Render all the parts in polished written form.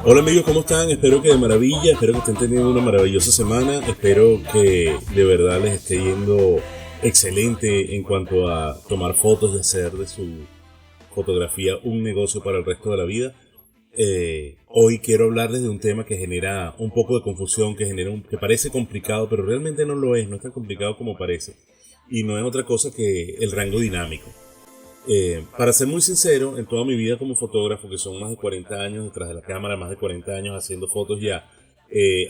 Hola amigos, ¿cómo están? Espero que de maravilla, espero que estén teniendo una maravillosa semana, espero que de verdad les esté yendo excelente en cuanto a tomar fotos y hacer de su fotografía un negocio para el resto de la vida. Hoy quiero hablarles de un tema que genera un poco de confusión, que parece complicado, pero realmente no lo es, no es tan complicado como parece. Y no es otra cosa que el rango dinámico. Para ser muy sincero, en toda mi vida como fotógrafo, que son más de 40 años detrás de la cámara, más de 40 años haciendo fotos ya,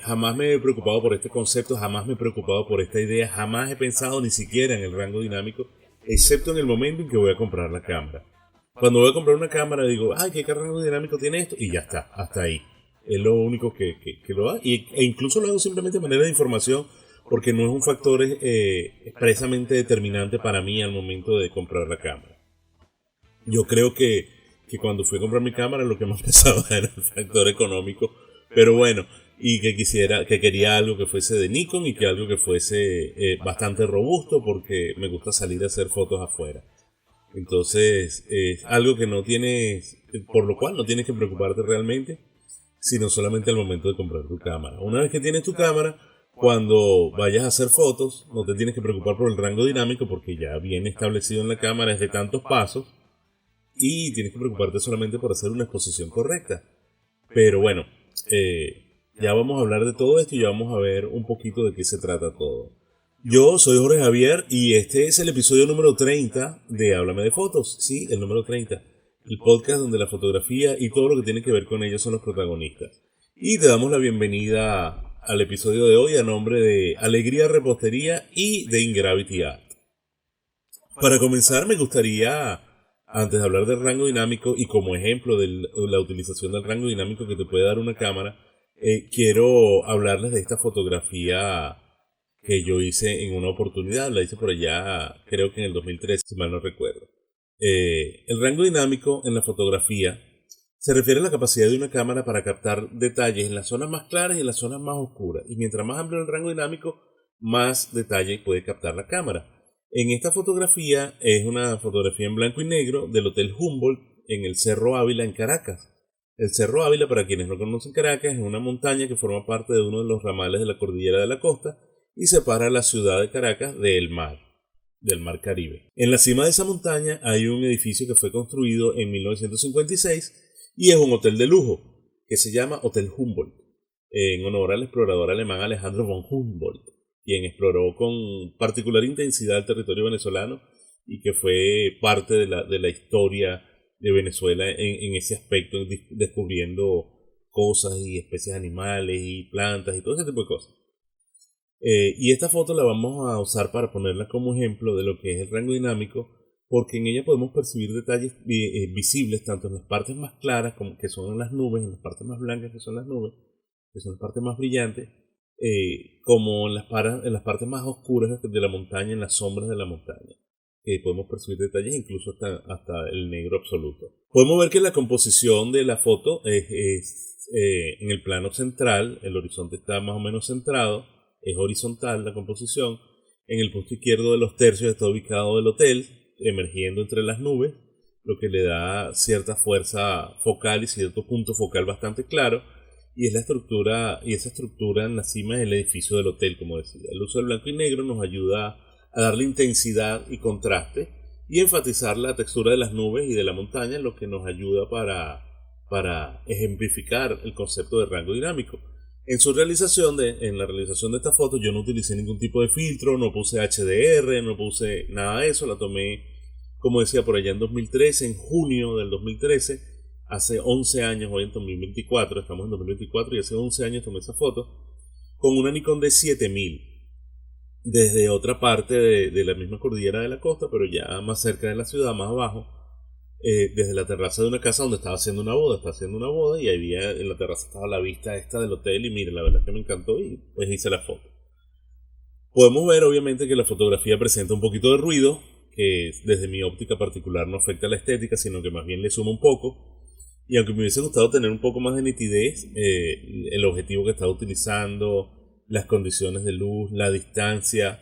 jamás me he preocupado por este concepto, jamás me he preocupado por esta idea, jamás he pensado ni siquiera en el rango dinámico, excepto en el momento en que voy a comprar la cámara. Cuando voy a comprar una cámara digo, ay, ¿qué rango dinámico tiene esto? Y ya está, hasta ahí. Es lo único que lo da. E incluso lo hago simplemente de manera de información, porque no es un factor expresamente determinante para mí al momento de comprar la cámara. Yo creo que cuando fui a comprar mi cámara lo que más pesaba era el factor económico, pero bueno, y que quería algo que fuese de Nikon y que algo que fuese bastante robusto porque me gusta salir a hacer fotos afuera. Entonces, es algo que no tienes, por lo cual no tienes que preocuparte realmente, sino solamente al momento de comprar tu cámara. Una vez que tienes tu cámara, cuando vayas a hacer fotos, no te tienes que preocupar por el rango dinámico porque ya viene establecido en la cámara, es de tantos pasos, y tienes que preocuparte solamente por hacer una exposición correcta. Pero bueno, ya vamos a hablar de todo esto y ya vamos a ver un poquito de qué se trata todo. Yo soy Jorge Javier y este es el episodio número 30 de Háblame de Fotos. Sí, el número 30. El podcast donde la fotografía y todo lo que tiene que ver con ello son los protagonistas. Y te damos la bienvenida al episodio de hoy a nombre de Alegría Repostería y de Ingravity Art. Para comenzar me gustaría, antes de hablar del rango dinámico y como ejemplo de la utilización del rango dinámico que te puede dar una cámara, quiero hablarles de esta fotografía que yo hice en una oportunidad. La hice por allá, creo que en el 2013, si mal no recuerdo. El rango dinámico en la fotografía se refiere a la capacidad de una cámara para captar detalles en las zonas más claras y en las zonas más oscuras. Y mientras más amplio el rango dinámico, más detalle puede captar la cámara. En esta fotografía es una fotografía en blanco y negro del Hotel Humboldt en el Cerro Ávila en Caracas. El Cerro Ávila, para quienes no conocen Caracas, es una montaña que forma parte de uno de los ramales de la Cordillera de la Costa y separa la ciudad de Caracas del mar Caribe. En la cima de esa montaña hay un edificio que fue construido en 1956 y es un hotel de lujo que se llama Hotel Humboldt, en honor al explorador alemán Alejandro von Humboldt, quien exploró con particular intensidad el territorio venezolano y que fue parte de la historia de Venezuela en ese aspecto, descubriendo cosas y especies animales y plantas y todo ese tipo de cosas. Y esta foto la vamos a usar para ponerla como ejemplo de lo que es el rango dinámico, porque en ella podemos percibir detalles visibles tanto en las partes más claras, como que son en las nubes, en las partes más blancas, que son las nubes, que son las partes más brillantes, como en las partes más oscuras de la montaña, en las sombras de la montaña. Podemos percibir detalles incluso hasta el negro absoluto. Podemos ver que la composición de la foto es en el plano central, el horizonte está más o menos centrado, es horizontal la composición. En el punto izquierdo de los tercios está ubicado el hotel, emergiendo entre las nubes, lo que le da cierta fuerza focal y cierto punto focal bastante claro. Y esa estructura en la cima es el edificio del hotel, como decía. El uso del blanco y negro nos ayuda a darle intensidad y contraste y enfatizar la textura de las nubes y de la montaña, lo que nos ayuda para ejemplificar el concepto de rango dinámico. En la realización de esta foto yo no utilicé ningún tipo de filtro, no puse HDR, no puse nada de eso, la tomé, como decía, por allá en 2013, en junio del 2013, hace 11 años, hoy en 2024, estamos en 2024 y hace 11 años tomé esa foto, con una Nikon D7000, desde otra parte de la misma cordillera de la costa, pero ya más cerca de la ciudad, más abajo, desde la terraza de una casa donde estaba haciendo una boda, y ahí en la terraza estaba la vista esta del hotel y mire, la verdad es que me encantó y pues hice la foto. Podemos ver obviamente que la fotografía presenta un poquito de ruido, que desde mi óptica particular no afecta a la estética, sino que más bien le suma un poco. Y aunque me hubiese gustado tener un poco más de nitidez, el objetivo que estaba utilizando, las condiciones de luz, la distancia,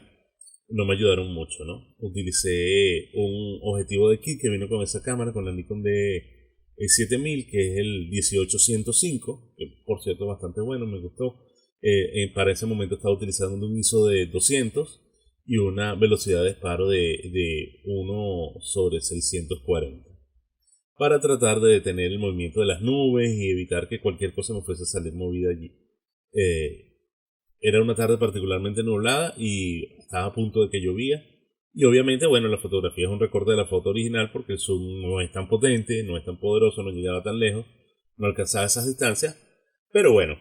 no me ayudaron mucho, ¿no? Utilicé un objetivo de kit que vino con esa cámara, con la Nikon D7000, que es el 18-105, que por cierto bastante bueno, me gustó. Para ese momento estaba utilizando un ISO de 200 y una velocidad de disparo de 1/640 para tratar de detener el movimiento de las nubes y evitar que cualquier cosa me fuese a salir movida allí. Era una tarde particularmente nublada y estaba a punto de que llovía. Y obviamente, bueno, la fotografía es un recorte de la foto original porque el zoom no es tan potente, no es tan poderoso, no llegaba tan lejos, no alcanzaba esas distancias. Pero bueno,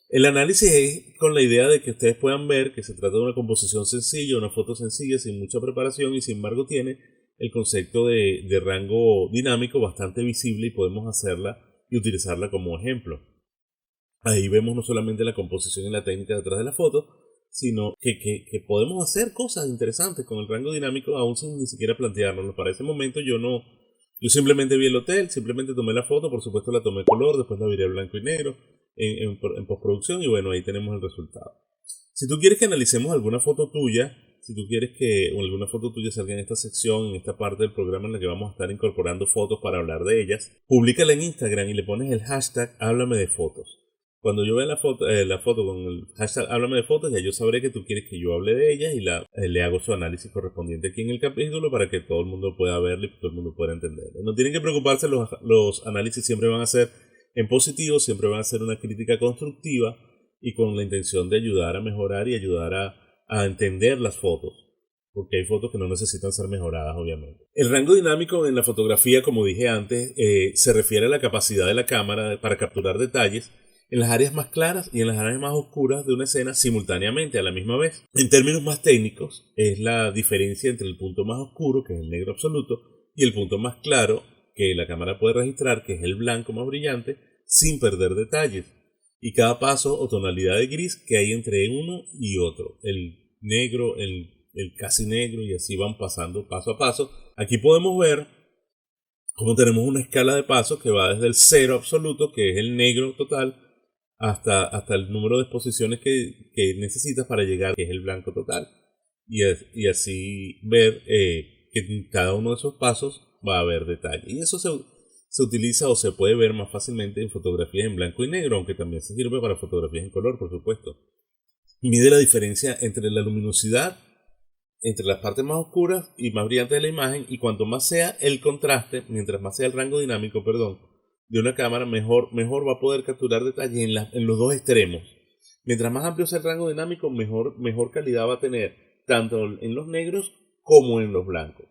el análisis es con la idea de que ustedes puedan ver que se trata de una composición sencilla, una foto sencilla, sin mucha preparación y sin embargo tiene el concepto de rango dinámico bastante visible y podemos hacerla y utilizarla como ejemplo. Ahí vemos no solamente la composición y la técnica detrás de la foto, sino que podemos hacer cosas interesantes con el rango dinámico aún sin ni siquiera planteárnoslo. Para ese momento yo simplemente vi el hotel, simplemente tomé la foto, por supuesto la tomé color, después la viré a blanco y negro en postproducción y bueno, ahí tenemos el resultado. Si tú quieres que analicemos alguna foto tuya, si tú quieres que alguna foto tuya salga en esta sección, en esta parte del programa en la que vamos a estar incorporando fotos para hablar de ellas, públicala en Instagram y le pones el hashtag háblame de fotos. Cuando yo vea la foto con el hashtag háblame de fotos, ya yo sabré que tú quieres que yo hable de ellas y le hago su análisis correspondiente aquí en el capítulo para que todo el mundo pueda verlo y todo el mundo pueda entenderlo. No tienen que preocuparse, los análisis siempre van a ser en positivo, siempre van a ser una crítica constructiva y con la intención de ayudar a mejorar y ayudar a entender las fotos. Porque hay fotos que no necesitan ser mejoradas, obviamente. El rango dinámico en la fotografía, como dije antes, se refiere a la capacidad de la cámara para capturar detalles en las áreas más claras y en las áreas más oscuras de una escena simultáneamente a la misma vez. En términos más técnicos, es la diferencia entre el punto más oscuro, que es el negro absoluto, y el punto más claro, que la cámara puede registrar, que es el blanco más brillante, sin perder detalles. Y cada paso o tonalidad de gris que hay entre uno y otro. El negro, el casi negro, y así van pasando paso a paso. Aquí podemos ver cómo tenemos una escala de pasos que va desde el cero absoluto, que es el negro total, hasta el número de exposiciones que necesitas para llegar, que es el blanco total. Y así ver que en cada uno de esos pasos va a haber detalle. Y eso se utiliza o se puede ver más fácilmente en fotografías en blanco y negro, aunque también se sirve para fotografías en color, por supuesto. Mide la diferencia entre la luminosidad, entre las partes más oscuras y más brillantes de la imagen, y cuanto más sea el contraste, mientras más sea el rango dinámico, de una cámara, mejor va a poder capturar detalles en los dos extremos. Mientras más amplio sea el rango dinámico, mejor calidad va a tener, tanto en los negros como en los blancos.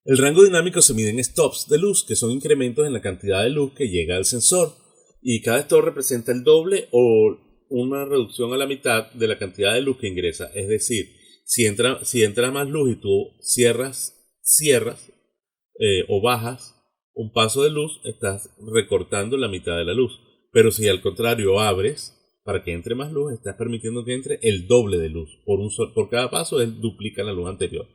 El rango dinámico se mide en stops de luz, que son incrementos en la cantidad de luz que llega al sensor, y cada stop representa el doble o una reducción a la mitad de la cantidad de luz que ingresa. Es decir, si entra más luz y tú cierras o bajas un paso de luz, estás recortando la mitad de la luz. Pero si al contrario abres para que entre más luz, estás permitiendo que entre el doble de luz. Por cada paso él duplica la luz anterior.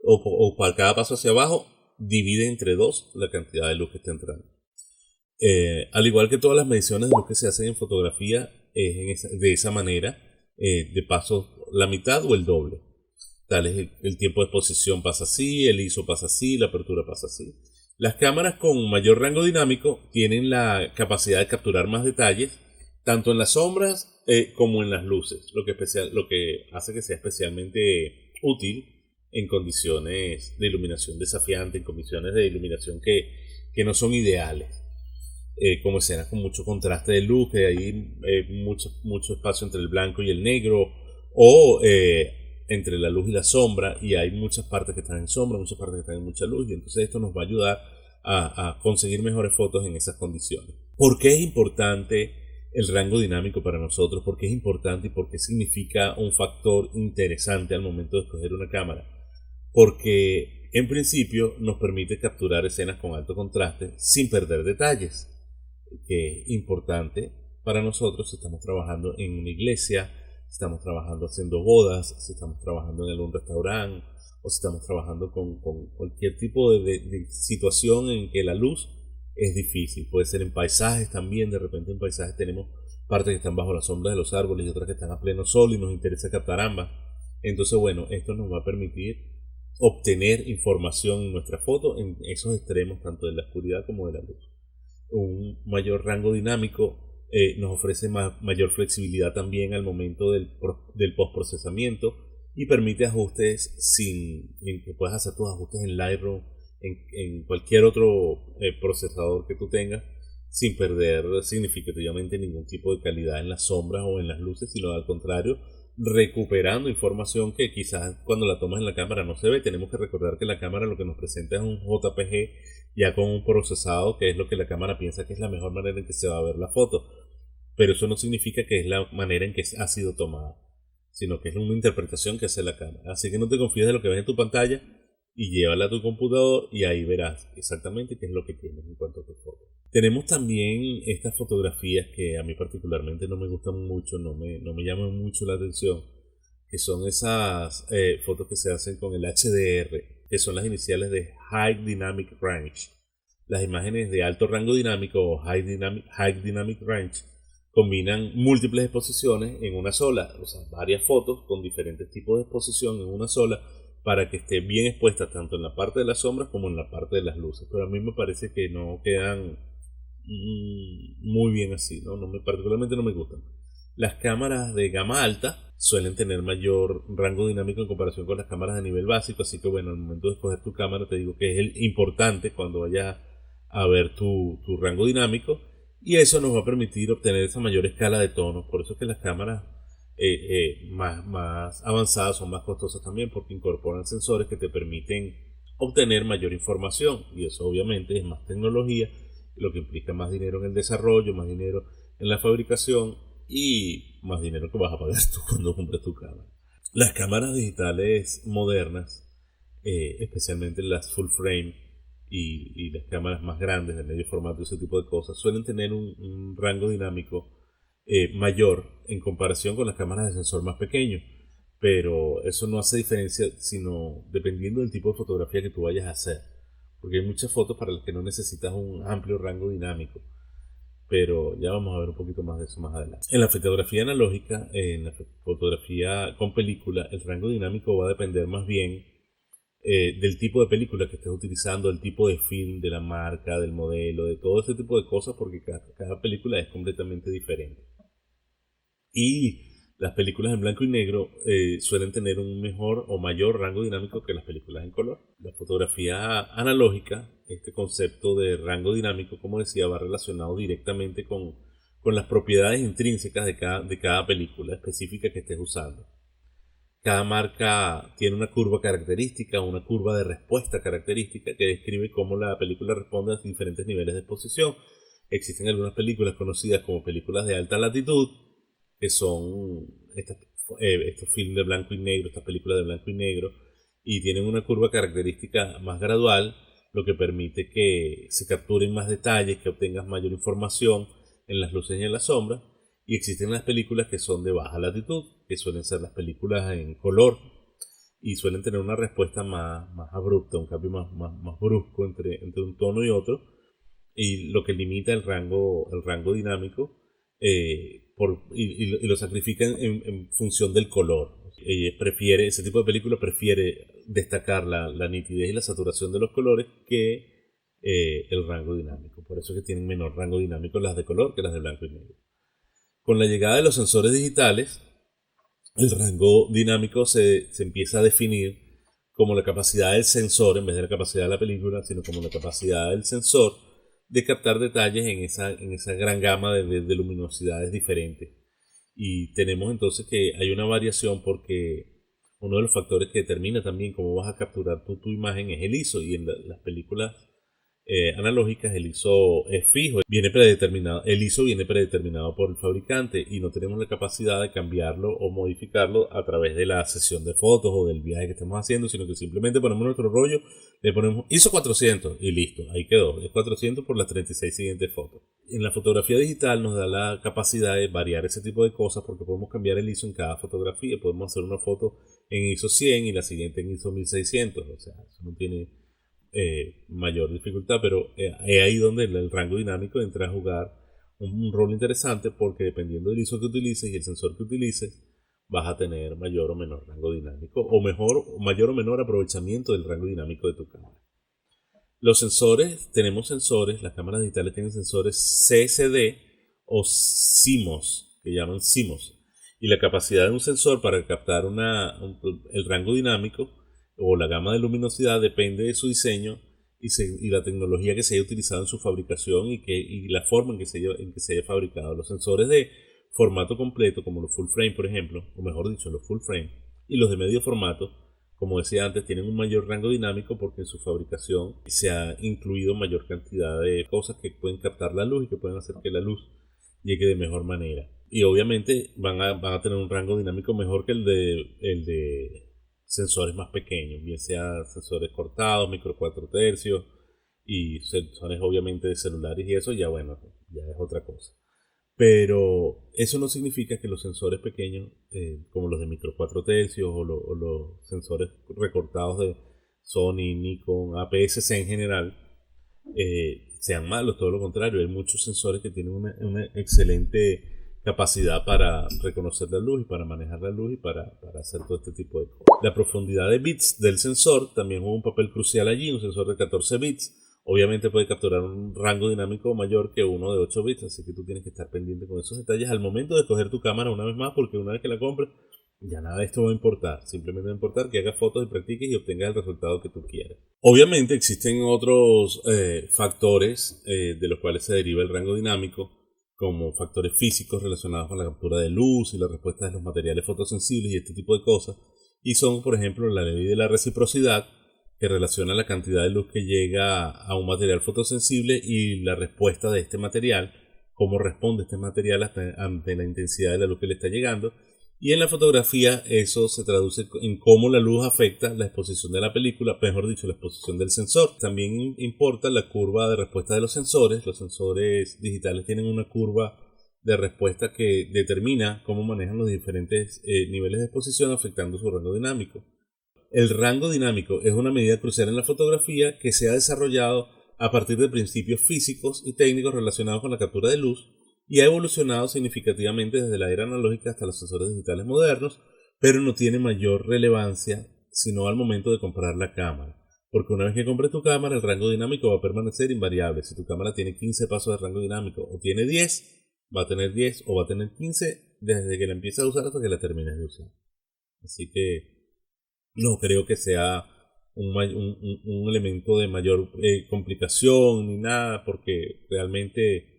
O para cada paso hacia abajo divide entre dos la cantidad de luz que está entrando. Al igual que todas las mediciones de luz que se hacen en fotografía, es de esa manera, de pasos la mitad o el doble. Tal es el tiempo de exposición pasa así, el ISO pasa así, la apertura pasa así. Las cámaras con mayor rango dinámico tienen la capacidad de capturar más detalles, tanto en las sombras como en las luces, lo que hace que sea especialmente útil en condiciones de iluminación desafiante, en condiciones de iluminación que no son ideales. Como escenas con mucho contraste de luz, que hay mucho espacio entre el blanco y el negro, o entre la luz y la sombra, y hay muchas partes que están en sombra, muchas partes que están en mucha luz, y entonces esto nos va a ayudar a conseguir mejores fotos en esas condiciones. ¿Por qué es importante el rango dinámico para nosotros? ¿Por qué es importante y por qué significa un factor interesante al momento de escoger una cámara? Porque en principio nos permite capturar escenas con alto contraste sin perder detalles, que es importante para nosotros si estamos trabajando en una iglesia, si estamos trabajando haciendo bodas, si estamos trabajando en algún restaurante, o si estamos trabajando con cualquier tipo de situación en que la luz es difícil. Puede ser en paisajes también. De repente en paisajes tenemos partes que están bajo la sombra de los árboles y otras que están a pleno sol y nos interesa captar ambas. Entonces, bueno, esto nos va a permitir obtener información en nuestra foto en esos extremos, tanto de la oscuridad como de la luz. Un mayor rango dinámico nos ofrece mayor flexibilidad también al momento del postprocesamiento y permite ajustes que puedas hacer tus ajustes en Lightroom, en cualquier otro procesador que tú tengas, sin perder significativamente ningún tipo de calidad en las sombras o en las luces, sino al contrario, recuperando información que quizás cuando la tomas en la cámara no se ve. Tenemos que recordar que la cámara lo que nos presenta es un JPG ya con un procesado, que es lo que la cámara piensa que es la mejor manera en que se va a ver la foto, pero eso no significa que es la manera en que ha sido tomada, sino que es una interpretación que hace la cámara. Así que no te confíes de lo que ves en tu pantalla y llévala a tu computador y ahí verás exactamente qué es lo que tienes en cuanto a tu foto. Tenemos también estas fotografías que a mí particularmente no me gustan mucho, no me llaman mucho la atención, que son esas fotos que se hacen con el HDR, que son las iniciales de High Dynamic Range. Las imágenes de alto rango dinámico o High Dynamic Range combinan múltiples exposiciones en una sola, o sea, varias fotos con diferentes tipos de exposición en una sola, para que esté bien expuesta tanto en la parte de las sombras como en la parte de las luces. Pero a mí me parece que no quedan muy bien así, ¿no? Particularmente no me gustan. Las cámaras de gama alta suelen tener mayor rango dinámico en comparación con las cámaras de nivel básico, así que bueno, al momento de escoger tu cámara te digo que es el importante cuando vayas a ver tu rango dinámico, y eso nos va a permitir obtener esa mayor escala de tonos. Por eso es que las cámaras más avanzadas son más costosas también, porque incorporan sensores que te permiten obtener mayor información, y eso obviamente es más tecnología, lo que implica más dinero en el desarrollo, más dinero en la fabricación y más dinero que vas a pagar tú cuando compres tu cámara. Las cámaras digitales modernas, especialmente las full frame y las cámaras más grandes de medio formato y ese tipo de cosas, suelen tener un rango dinámico mayor en comparación con las cámaras de sensor más pequeño, pero eso no hace diferencia sino dependiendo del tipo de fotografía que tú vayas a hacer, porque hay muchas fotos para las que no necesitas un amplio rango dinámico, pero ya vamos a ver un poquito más de eso más adelante. En la fotografía analógica, en la fotografía con película, el rango dinámico va a depender más bien del tipo de película que estés utilizando, del tipo de film, de la marca, del modelo, de todo ese tipo de cosas, porque cada película es completamente diferente. Y las películas en blanco y negro suelen tener un mejor o mayor rango dinámico que las películas en color. La fotografía analógica, este concepto de rango dinámico, como decía, va relacionado directamente con las propiedades intrínsecas de cada película específica que estés usando. Cada marca tiene una curva característica, una curva de respuesta característica que describe cómo la película responde a diferentes niveles de exposición. Existen algunas películas conocidas como películas de alta latitud, que son estos films de blanco y negro, estas películas de blanco y negro, y tienen una curva característica más gradual, lo que permite que se capturen más detalles, que obtengas mayor información en las luces y en las sombras. Y existen las películas que son de baja latitud, que suelen ser las películas en color y suelen tener una respuesta más abrupta, un cambio más brusco entre un tono y otro, y lo que limita el rango dinámico y lo sacrifica en función del color. Ese tipo de película prefiere destacar la nitidez y la saturación de los colores que el rango dinámico. Por eso es que tienen menor rango dinámico las de color que las de blanco y negro. Con la llegada de los sensores digitales, el rango dinámico se empieza a definir como la capacidad del sensor, en vez de la capacidad de la película, sino como la capacidad del sensor de captar detalles en esa gran gama de luminosidades diferentes. Y tenemos entonces que hay una variación, porque uno de los factores que determina también cómo vas a capturar tu imagen es el ISO, y en las películas analógicas el ISO es fijo, el ISO viene predeterminado por el fabricante y no tenemos la capacidad de cambiarlo o modificarlo a través de la sesión de fotos o del viaje que estemos haciendo, sino que simplemente ponemos nuestro rollo, le ponemos ISO 400 y listo, ahí quedó, es 400 por las 36 siguientes fotos. En la fotografía digital nos da la capacidad de variar ese tipo de cosas, porque podemos cambiar el ISO en cada fotografía. Podemos hacer una foto en ISO 100 y la siguiente en ISO 1600, o sea, eso no tiene mayor dificultad, pero es ahí donde el rango dinámico entra a jugar un rol interesante, porque dependiendo del ISO que utilices y el sensor que utilices, vas a tener mayor o menor rango dinámico, o mayor o menor aprovechamiento del rango dinámico de tu cámara. Los sensores, tenemos sensores, las cámaras digitales tienen sensores CCD o CMOS, que llaman CMOS. Y la capacidad de un sensor para captar el rango dinámico o la gama de luminosidad depende de su diseño y la tecnología que se haya utilizado en su fabricación y la forma en que se haya fabricado. Los sensores de formato completo, como los full frame, por ejemplo, o mejor dicho, los full frame, y los de medio formato, como decía antes, tienen un mayor rango dinámico porque en su fabricación se ha incluido mayor cantidad de cosas que pueden captar la luz y que pueden hacer que la luz llegue de mejor manera. Y obviamente van a tener un rango dinámico mejor que el de sensores más pequeños, bien sea sensores cortados, micro 4 tercios y sensores obviamente de celulares, y eso ya bueno, ya es otra cosa. Pero eso no significa que los sensores pequeños, como los de micro 4 tercios o los sensores recortados de Sony, Nikon, APS-C en general, sean malos. Todo lo contrario, hay muchos sensores que tienen una excelente capacidad para reconocer la luz y para manejar la luz y para hacer todo este tipo de cosas. La profundidad de bits del sensor también juega un papel crucial allí. Un sensor de 14 bits obviamente puede capturar un rango dinámico mayor que uno de 8 bits, así que tú tienes que estar pendiente con esos detalles al momento de escoger tu cámara una vez más, porque una vez que la compres ya nada de esto va a importar. Simplemente va a importar que hagas fotos y practiques y obtengas el resultado que tú quieras. Obviamente existen otros factores de los cuales se deriva el rango dinámico, como factores físicos relacionados con la captura de luz y la respuesta de los materiales fotosensibles y este tipo de cosas. Y son, por ejemplo, la ley de la reciprocidad, que relaciona la cantidad de luz que llega a un material fotosensible y la respuesta de este material, cómo responde este material ante la intensidad de la luz que le está llegando. Y en la fotografía eso se traduce en cómo la luz afecta la exposición de la película, mejor dicho, la exposición del sensor. También importa la curva de respuesta de los sensores. Los sensores digitales tienen una curva de respuesta que determina cómo manejan los diferentes niveles de exposición afectando su rango dinámico. El rango dinámico es una medida crucial en la fotografía que se ha desarrollado a partir de principios físicos y técnicos relacionados con la captura de luz y ha evolucionado significativamente desde la era analógica hasta los sensores digitales modernos, pero no tiene mayor relevancia sino al momento de comprar la cámara. Porque una vez que compres tu cámara, el rango dinámico va a permanecer invariable. Si tu cámara tiene 15 pasos de rango dinámico o tiene 10, va a tener 10 o va a tener 15 desde que la empieces a usar hasta que la termines de usar. Así que no creo que sea un elemento de mayor complicación ni nada, porque realmente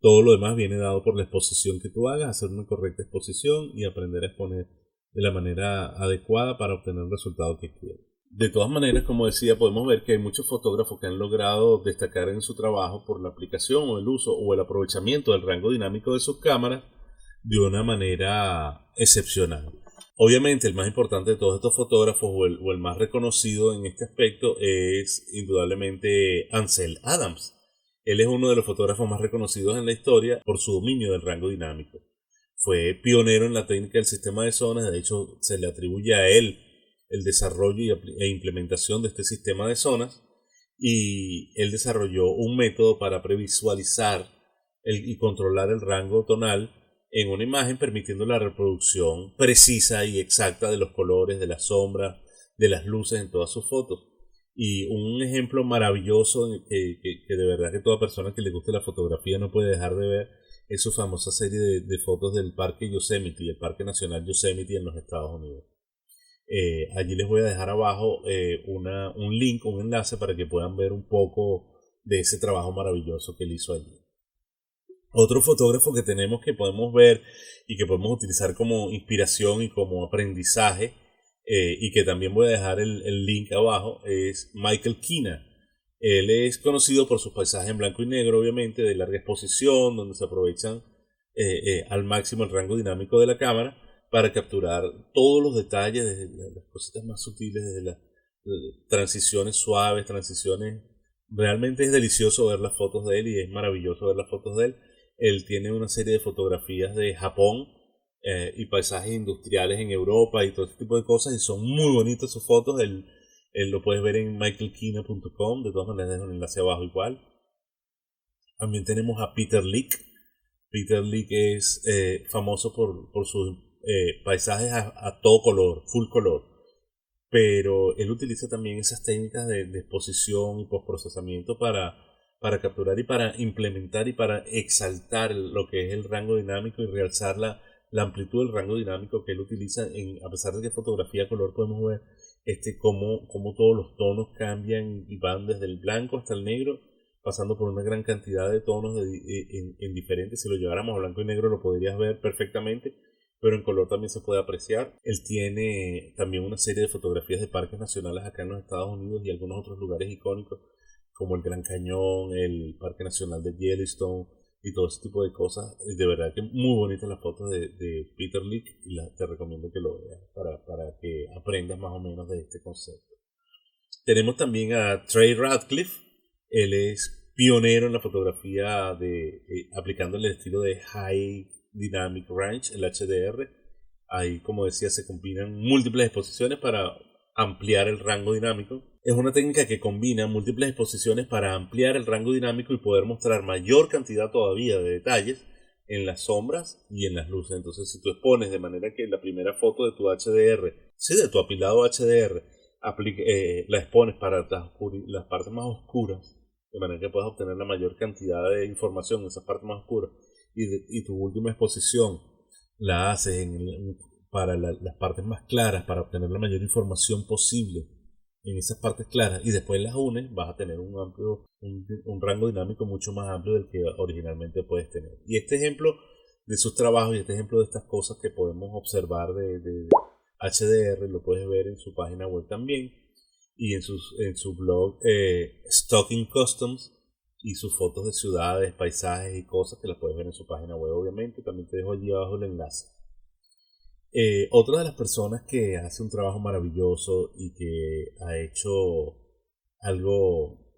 todo lo demás viene dado por la exposición que tú hagas, hacer una correcta exposición y aprender a exponer de la manera adecuada para obtener el resultado que quieres. De todas maneras, como decía, podemos ver que hay muchos fotógrafos que han logrado destacar en su trabajo por la aplicación o el uso o el aprovechamiento del rango dinámico de sus cámaras de una manera excepcional. Obviamente el más importante de todos estos fotógrafos o el más reconocido en este aspecto es indudablemente Ansel Adams. Él es uno de los fotógrafos más reconocidos en la historia por su dominio del rango dinámico. Fue pionero en la técnica del sistema de zonas, de hecho se le atribuye a él el desarrollo e implementación de este sistema de zonas, y él desarrolló un método para previsualizar y controlar el rango tonal en una imagen, permitiendo la reproducción precisa y exacta de los colores, de las sombras, de las luces en todas sus fotos. Y un ejemplo maravilloso que de verdad que toda persona que le guste la fotografía no puede dejar de ver es su famosa serie de fotos del parque Yosemite, el Parque Nacional Yosemite en los Estados Unidos. Allí les voy a dejar abajo un link, un enlace para que puedan ver un poco de ese trabajo maravilloso que él hizo allí. Otro fotógrafo que tenemos, que podemos ver y que podemos utilizar como inspiración y como aprendizaje, y que también voy a dejar el link abajo, es Michael Kina. Él es conocido por sus paisajes en blanco y negro, obviamente, de larga exposición, donde se aprovechan al máximo el rango dinámico de la cámara para capturar todos los detalles, desde las cositas más sutiles, desde las transiciones suaves, transiciones. Realmente es delicioso ver las fotos de él y es maravilloso ver las fotos de él. Él tiene una serie de fotografías de Japón y paisajes industriales en Europa y todo ese tipo de cosas, y son muy bonitas sus fotos. Él lo puedes ver en michaelkina.com, de todas maneras dejo el enlace abajo igual. También tenemos a Peter Lik. Peter Lik es famoso por sus paisajes a todo color, full color. Pero él utiliza también esas técnicas de exposición y postprocesamiento para capturar y para implementar y para exaltar lo que es el rango dinámico y realzar la amplitud del rango dinámico que él utiliza. A pesar de que fotografía a color podemos ver cómo todos los tonos cambian y van desde el blanco hasta el negro, pasando por una gran cantidad de tonos en diferentes. Si lo lleváramos a blanco y negro lo podrías ver perfectamente, pero en color también se puede apreciar. Él tiene también una serie de fotografías de parques nacionales acá en los Estados Unidos y algunos otros lugares icónicos como el Gran Cañón, el Parque Nacional de Yellowstone y todo ese tipo de cosas. De verdad que muy bonitas las fotos de Peter Lik y te recomiendo que lo veas para que aprendas más o menos de este concepto. Tenemos también a Trey Ratcliffe. Él es pionero en la fotografía aplicando el estilo de High Dynamic Range, el HDR. Ahí, como decía, se combinan múltiples exposiciones para ampliar el rango dinámico. Es una técnica que combina múltiples exposiciones para ampliar el rango dinámico y poder mostrar mayor cantidad todavía de detalles en las sombras y en las luces. Entonces, si tú expones de manera que la primera foto de tu HDR, de tu apilado HDR, la expones para las partes más oscuras, de manera que puedas obtener la mayor cantidad de información en esas partes más oscuras, y tu última exposición la haces para las partes más claras, para obtener la mayor información posible en esas partes claras, y después las unes, vas a tener un rango dinámico mucho más amplio del que originalmente puedes tener. Y este ejemplo de sus trabajos y este ejemplo de estas cosas que podemos observar de HDR lo puedes ver en su página web también, y en su blog Stocking Customs, y sus fotos de ciudades, paisajes y cosas que las puedes ver en su página web. Obviamente también te dejo allí abajo el enlace. Otra de las personas que hace un trabajo maravilloso y que ha hecho algo,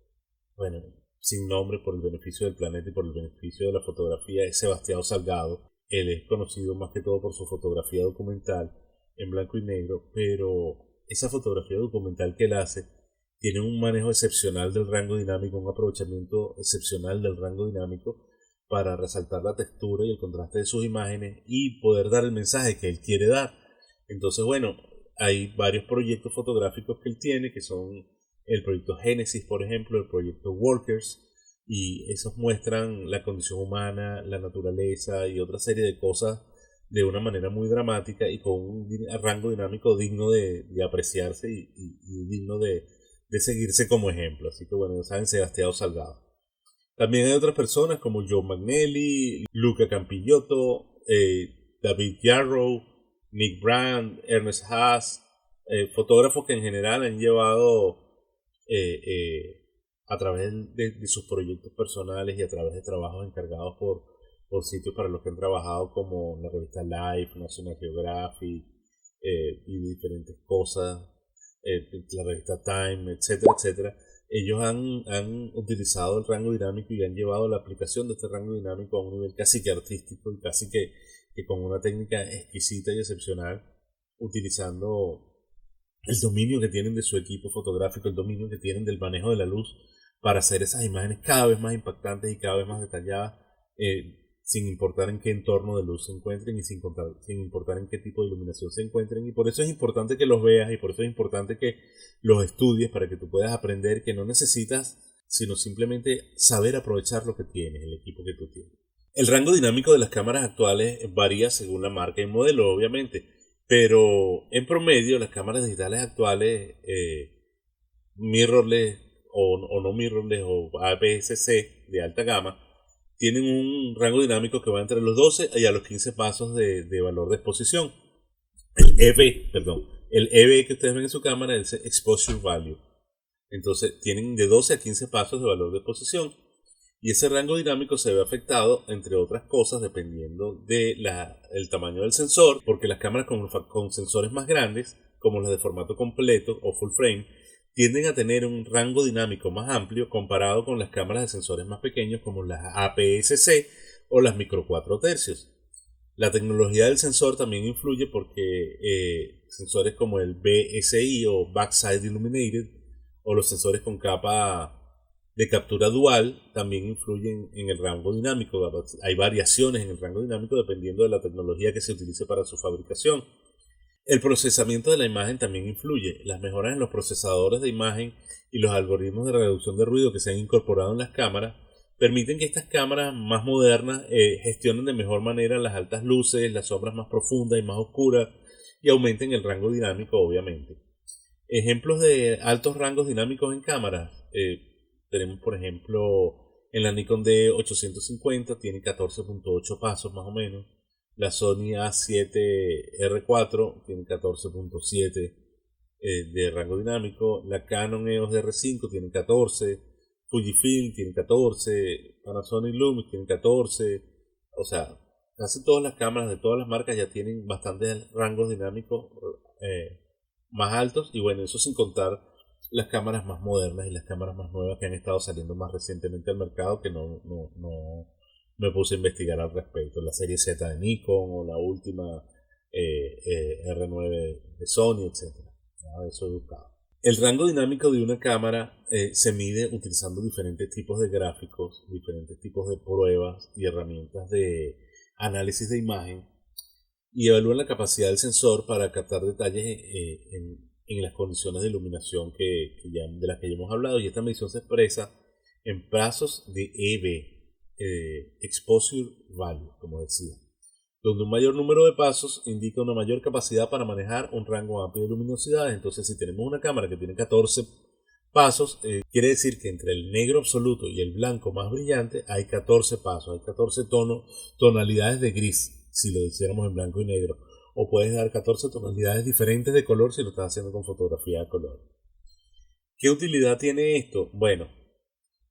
bueno, sin nombre por el beneficio del planeta y por el beneficio de la fotografía, es Sebastião Salgado. Él es conocido más que todo por su fotografía documental en blanco y negro, pero esa fotografía documental que él hace tiene un manejo excepcional del rango dinámico, un aprovechamiento excepcional del rango dinámico para resaltar la textura y el contraste de sus imágenes y poder dar el mensaje que él quiere dar. Entonces, bueno, hay varios proyectos fotográficos que él tiene, que son el proyecto Génesis, por ejemplo, el proyecto Workers, y esos muestran la condición humana, la naturaleza y otra serie de cosas de una manera muy dramática y con un rango dinámico digno de apreciarse y digno de seguirse como ejemplo. Así que bueno, ya saben, Sebastião Salgado. También hay otras personas como Joe Magnelli, Luca Campillotto, David Yarrow, Nick Brand, Ernest Haas, fotógrafos que en general han llevado a través de sus proyectos personales y a través de trabajos encargados por sitios para los que han trabajado, como la revista Life, National Geographic y diferentes cosas, la revista Time, etcétera, etcétera. Ellos han utilizado el rango dinámico y han llevado la aplicación de este rango dinámico a un nivel casi que artístico y casi que con una técnica exquisita y excepcional, utilizando el dominio que tienen de su equipo fotográfico, el dominio que tienen del manejo de la luz para hacer esas imágenes cada vez más impactantes y cada vez más detalladas, sin importar en qué entorno de luz se encuentren y sin importar en qué tipo de iluminación se encuentren. Y por eso es importante que los veas y por eso es importante que los estudies, para que tú puedas aprender que no necesitas sino simplemente saber aprovechar lo que tienes, el equipo que tú tienes. El rango dinámico de las cámaras actuales varía según la marca y modelo, obviamente, pero en promedio las cámaras digitales actuales, mirrorless o no mirrorless o APS-C de alta gama, tienen un rango dinámico que va entre los 12 y a los 15 pasos de valor de exposición. El EV que ustedes ven en su cámara es el Exposure Value. Entonces tienen de 12 a 15 pasos de valor de exposición. Y ese rango dinámico se ve afectado, entre otras cosas, dependiendo del tamaño del sensor, porque las cámaras con sensores más grandes, como las de formato completo o full frame, tienden a tener un rango dinámico más amplio comparado con las cámaras de sensores más pequeños como las APS-C o las micro 4 tercios. La tecnología del sensor también influye porque sensores como el BSI o Backside Illuminated o los sensores con capa de captura dual también influyen en el rango dinámico. Hay variaciones en el rango dinámico dependiendo de la tecnología que se utilice para su fabricación. El procesamiento de la imagen también influye. Las mejoras en los procesadores de imagen y los algoritmos de reducción de ruido que se han incorporado en las cámaras permiten que estas cámaras más modernas gestionen de mejor manera las altas luces, las sombras más profundas y más oscuras y aumenten el rango dinámico, obviamente. Ejemplos de altos rangos dinámicos en cámaras. Tenemos, por ejemplo, en la Nikon D850 tiene 14.8 pasos más o menos. La Sony A7R4 tiene 14.7 de rango dinámico. La Canon EOS R5 tiene 14. Fujifilm tiene 14. Panasonic Lumix tiene 14. O sea, casi todas las cámaras de todas las marcas ya tienen bastantes rangos dinámicos más altos. Y bueno, eso sin contar las cámaras más modernas y las cámaras más nuevas que han estado saliendo más recientemente al mercado, que no me puse a investigar al respecto. La serie Z de Nikon o la última R9 de Sony, etc. Nada de eso he buscado. El rango dinámico de una cámara se mide utilizando diferentes tipos de gráficos, diferentes tipos de pruebas y herramientas de análisis de imagen, y evalúan la capacidad del sensor para captar detalles en las condiciones de iluminación de las que ya hemos hablado, y esta medición se expresa en pasos de EV, Exposure Value, como decía, donde un mayor número de pasos indica una mayor capacidad para manejar un rango amplio de luminosidad. Entonces, si tenemos una cámara que tiene 14 pasos, quiere decir que entre el negro absoluto y el blanco más brillante hay 14 pasos, hay 14 tonalidades de gris, si lo hiciéramos en blanco y negro. O puedes dar 14 tonalidades diferentes de color si lo estás haciendo con fotografía a color. ¿Qué utilidad tiene esto? Bueno,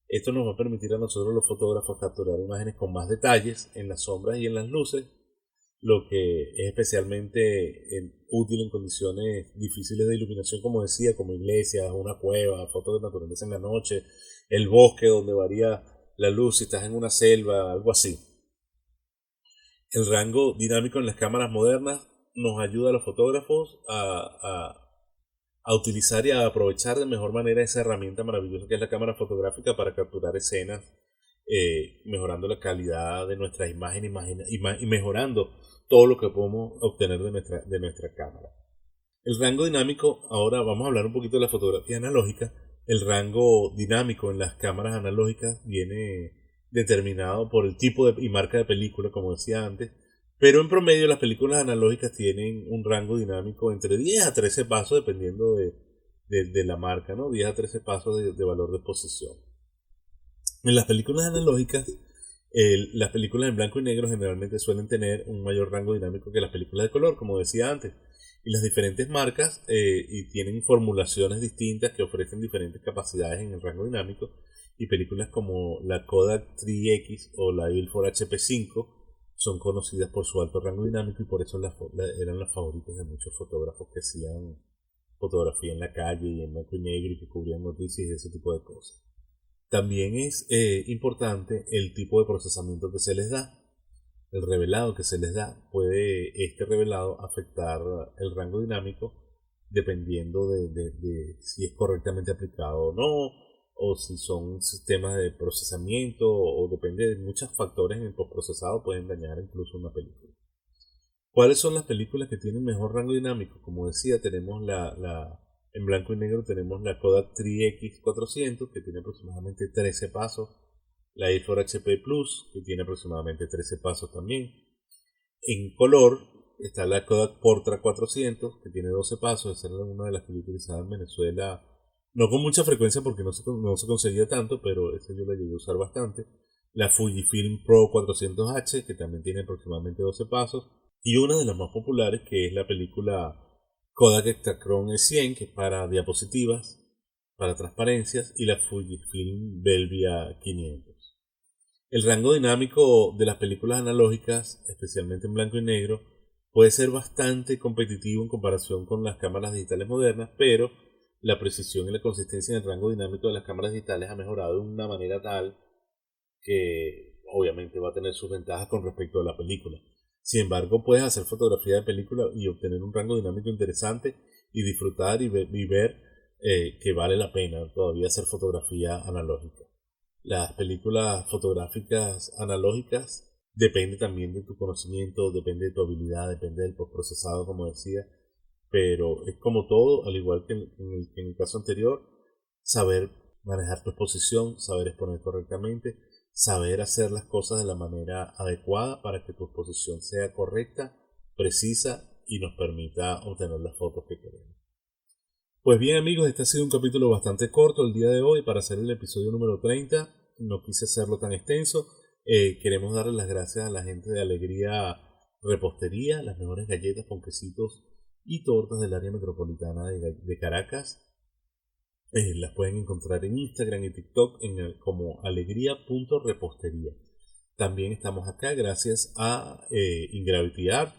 esto nos va a permitir a nosotros los fotógrafos capturar imágenes con más detalles en las sombras y en las luces, lo que es especialmente útil en condiciones difíciles de iluminación, como decía, como iglesias, una cueva, fotos de naturaleza en la noche, el bosque donde varía la luz, si estás en una selva, algo así. El rango dinámico en las cámaras modernas nos ayuda a los fotógrafos a utilizar y a aprovechar de mejor manera esa herramienta maravillosa que es la cámara fotográfica para capturar escenas, mejorando la calidad de nuestras imágenes y mejorando todo lo que podemos obtener de nuestra cámara. El rango dinámico, ahora vamos a hablar un poquito de la fotografía analógica. El rango dinámico en las cámaras analógicas viene determinado por el tipo y marca de película, como decía antes, pero en promedio las películas analógicas tienen un rango dinámico entre 10 a 13 pasos dependiendo de la marca, ¿no? 10 a 13 pasos de valor de exposición. En las películas analógicas, las películas en blanco y negro generalmente suelen tener un mayor rango dinámico que las películas de color, como decía antes. Y las diferentes marcas y tienen formulaciones distintas que ofrecen diferentes capacidades en el rango dinámico. Y películas como la Kodak 3X o la Ilford HP5 son conocidas por su alto rango dinámico, y por eso eran las favoritas de muchos fotógrafos que hacían fotografía en la calle y en blanco y negro y que cubrían noticias y ese tipo de cosas. También es importante el tipo de procesamiento que se les da. El revelado que se les da, puede este revelado afectar el rango dinámico dependiendo de si es correctamente aplicado o no, o si son sistemas de procesamiento, o depende de muchos factores en el postprocesado, pueden dañar incluso una película. ¿Cuáles son las películas que tienen mejor rango dinámico? Como decía, tenemos en blanco y negro tenemos la Kodak 3X400 que tiene aproximadamente 13 pasos, la Ilford HP Plus que tiene aproximadamente 13 pasos también. En color está la Kodak Portra 400 que tiene 12 pasos. Esa era una de las que yo utilizaba en Venezuela, no con mucha frecuencia porque no se conseguía tanto, pero esa yo la llegué a usar bastante. La Fujifilm Pro 400H que también tiene aproximadamente 12 pasos, y una de las más populares que es la película Kodak Ektachrome E100, que es para diapositivas, para transparencias, y la Fujifilm Belvia 500. El rango dinámico de las películas analógicas, especialmente en blanco y negro, puede ser bastante competitivo en comparación con las cámaras digitales modernas, pero la precisión y la consistencia en el rango dinámico de las cámaras digitales ha mejorado de una manera tal que obviamente va a tener sus ventajas con respecto a la película. Sin embargo, puedes hacer fotografía de película y obtener un rango dinámico interesante y disfrutar y ver que vale la pena todavía hacer fotografía analógica. las películas fotográficas analógicas, depende también de tu conocimiento, depende de tu habilidad, depende del postprocesado, como decía, pero es como todo, al igual que en el caso anterior, saber manejar tu exposición, saber exponer correctamente, saber hacer las cosas de la manera adecuada para que tu exposición sea correcta, precisa y nos permita obtener las fotos que queremos. Pues bien amigos, este ha sido un capítulo bastante corto el día de hoy para hacer el episodio número 30. No quise hacerlo tan extenso. Queremos darle las gracias a la gente de Alegría Repostería, las mejores galletas, ponquecitos y tortas del área metropolitana de Caracas. Las pueden encontrar en Instagram y TikTok como alegría.repostería. También estamos acá gracias a Ingravity Art.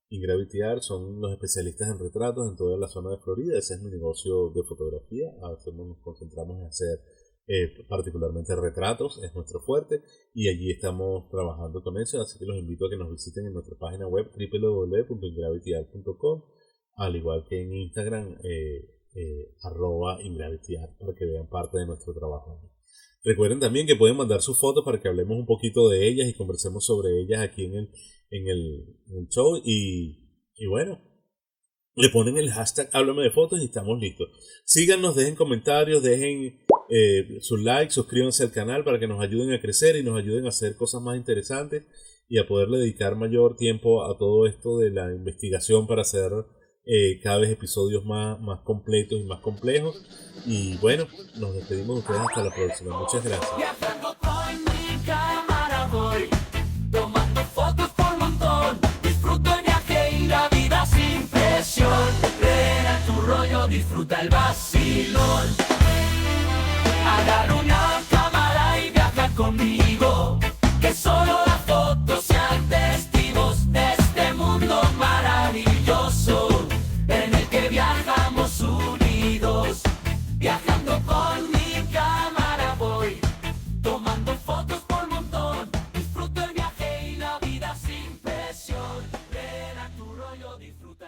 Ingravity Art son los especialistas en retratos en toda la zona de Florida. Ese es mi negocio de fotografía. Nos concentramos en hacer particularmente retratos, es nuestro fuerte, y allí estamos trabajando con eso, así que los invito a que nos visiten en nuestra página web www.ingravityart.com, al igual que en Instagram @ingravityart, para que vean parte de nuestro trabajo. Recuerden también que pueden mandar sus fotos para que hablemos un poquito de ellas y conversemos sobre ellas aquí en el show, y bueno, le ponen el hashtag háblame de fotos y estamos listos. Síganos, dejen comentarios, dejen sus likes, suscríbanse al canal para que nos ayuden a crecer y nos ayuden a hacer cosas más interesantes y a poderle dedicar mayor tiempo a todo esto de la investigación para hacer cada vez episodios más completos y más complejos. Y bueno, nos despedimos de ustedes hasta la próxima. Muchas gracias. Viajando con mi cámara voy, tomando fotos por montón, disfruto el viaje y la vida sin presión. Crea tu rollo, disfruta el vacilón. Agarra una cámara y viaja conmigo, que solo las fotos sean testigos de este mundo maravilloso en el que viajamos unidos. Viajando con mi cámara voy, tomando fotos por montón, disfruto el viaje y la vida sin presión. Ven a tu rollo, disfruta.